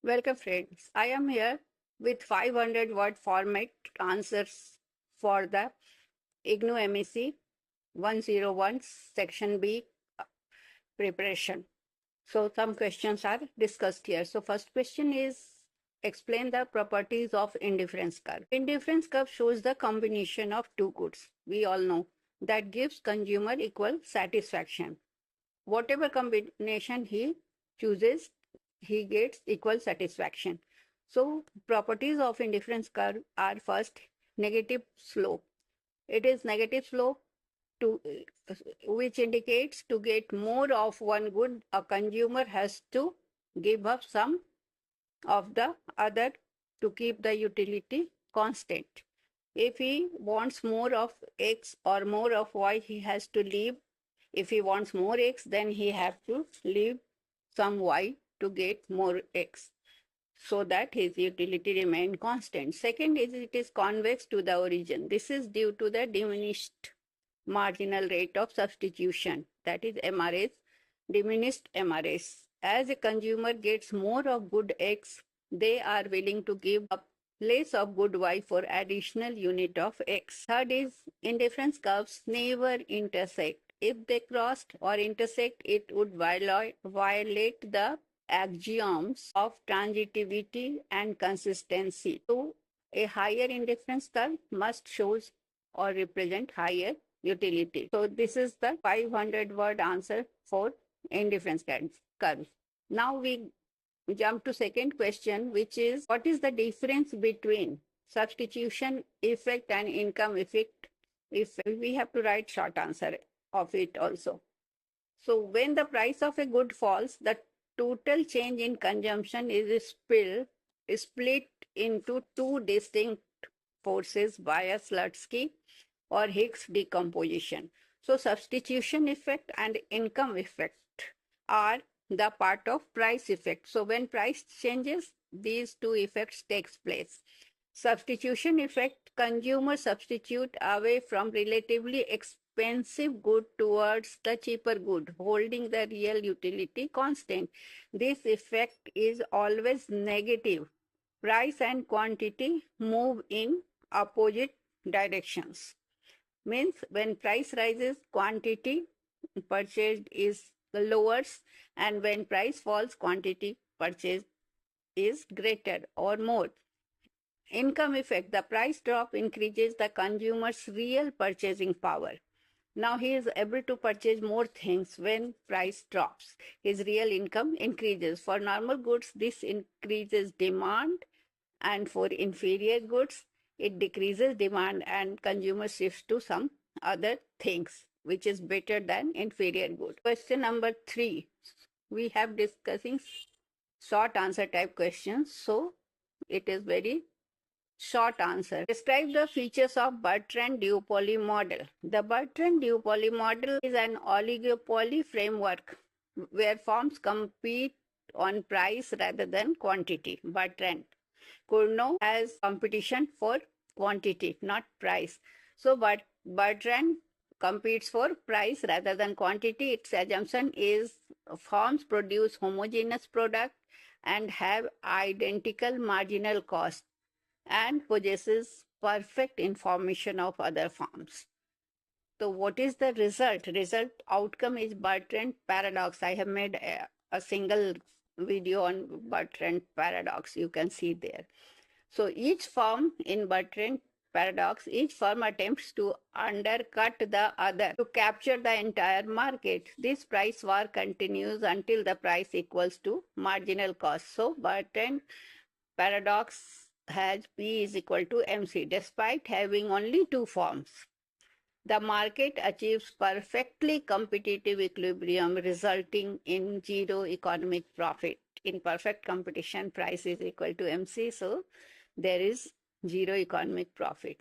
Welcome friends. I am here with 500 word format answers for the IGNOU MEC 101 section B preparation. So some questions are discussed here. So first question is explain the properties of indifference curve. Indifference curve shows the combination of two goods. We all know that gives consumer equal satisfaction. Whatever combination he chooses, he gets equal satisfaction. So properties of indifference curve are first negative slope. It is negative slope to which indicates to get more of one good, a consumer has to give up some of the other to keep the utility constant. If he wants more of X or more of Y, he has to leave. If he wants more X, then he have to leave some Y to get more X, so that his utility remain constant. Second is it is convex to the origin. This is due to the diminished marginal rate of substitution, that is MRS, diminished MRS. As a consumer gets more of good X, they are willing to give up less of good Y for additional unit of X. Third is indifference curves never intersect. If they crossed or intersect, it would violate the axioms of transitivity and consistency. So a higher indifference curve must show or represent higher utility. So this is the 500 word answer for indifference curve. Now we jump to second question, which is what is the difference between substitution effect and income effect? If we have to write short answer of it also. So when the price of a good falls, the total change in consumption is split into two distinct forces via Slutsky or Hicks decomposition. So substitution effect and income effect are the part of price effect. So when price changes, these two effects takes place. Substitution effect, consumer substitute away from relatively expensive good towards the cheaper good, holding the real utility constant. This effect is always negative. Price and quantity move in opposite directions. Means when price rises, quantity purchased is lowers, and when price falls, quantity purchased is greater or more. Income effect, the price drop increases the consumer's real purchasing power. Now he is able to purchase more things when price drops. His real income increases. For normal goods, this increases demand, and for inferior goods, it decreases demand and consumer shifts to some other things, which is better than inferior good. Question number 3. We have discussing short answer type questions. So it is very short answer. Describe the features of Bertrand Duopoly model. The Bertrand Duopoly model is an oligopoly framework where firms compete on price rather than quantity. Bertrand CUET has competition for quantity, not price. So Bertrand competes for price rather than quantity. Its assumption is firms produce homogeneous product and have identical marginal cost and possesses perfect information of other firms. So what is the result? Result outcome is Bertrand paradox. I have made a single video on Bertrand paradox. You can see there. So each firm in Bertrand paradox, each firm attempts to undercut the other to capture the entire market. This price war continues until the price equals to marginal cost. So Bertrand paradox has P is equal to MC. Despite having only two firms, the market achieves perfectly competitive equilibrium, resulting in zero economic profit. In perfect competition, price is equal to MC, so there is zero economic profit.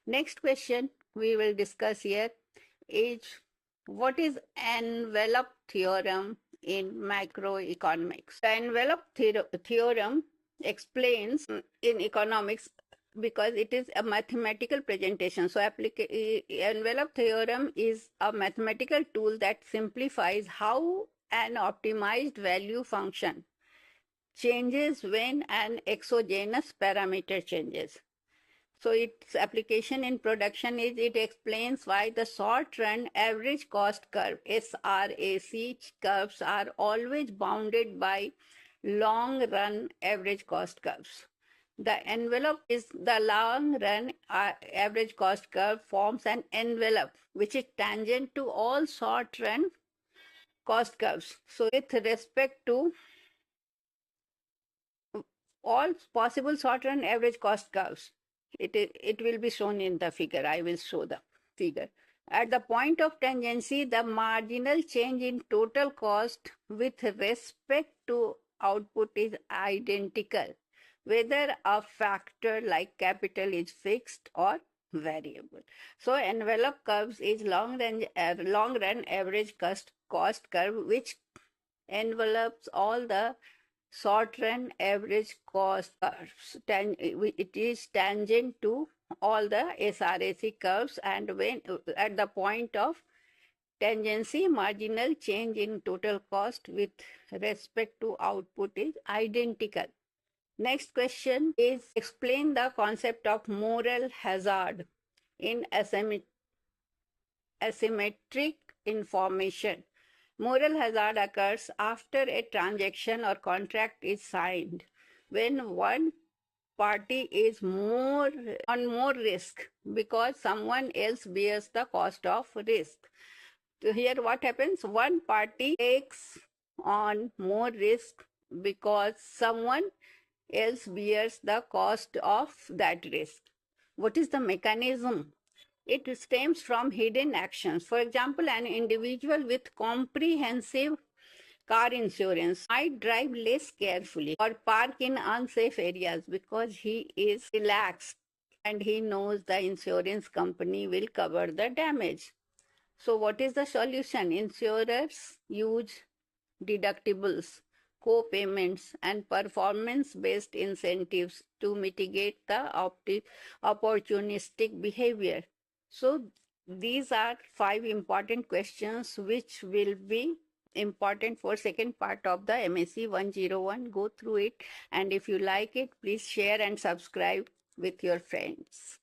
Next question we will discuss here is what is envelope theorem in macroeconomics. The envelope theorem explains in economics because it is a mathematical presentation. So envelope theorem is a mathematical tool that simplifies how an optimized value function changes when an exogenous parameter changes. So its application in production is it explains why the short-run average cost curve, SRAC curves, are always bounded by long-run average cost curves. The envelope is the long-run average cost curve forms an envelope which is tangent to all short-run cost curves. So with respect to all possible short-run average cost curves, it will be shown in the figure. I will show the figure. At the point of tangency, the marginal change in total cost with respect to output is identical, whether a factor like capital is fixed or variable. So envelope curves is long-run average cost curve, which envelopes all the short-run average cost curves. It is tangent to all the SRAC curves, and when at the point of tangency, marginal change in total cost with respect to output is identical. Next question is explain the concept of moral hazard in asymmetric information. Moral hazard occurs after a transaction or contract is signed when one party is on more risk because someone else bears the cost of risk. So here what happens? One party takes on more risk because someone else bears the cost of that risk. What is the mechanism? It stems from hidden actions. For example, an individual with comprehensive car insurance might drive less carefully or park in unsafe areas because he is relaxed and he knows the insurance company will cover the damage. So what is the solution? Insurers use deductibles, co-payments, and performance-based incentives to mitigate the opportunistic behavior. So these are 5 important questions which will be important for second part of the MEC 101. Go through it, and if you like it, please share and subscribe with your friends.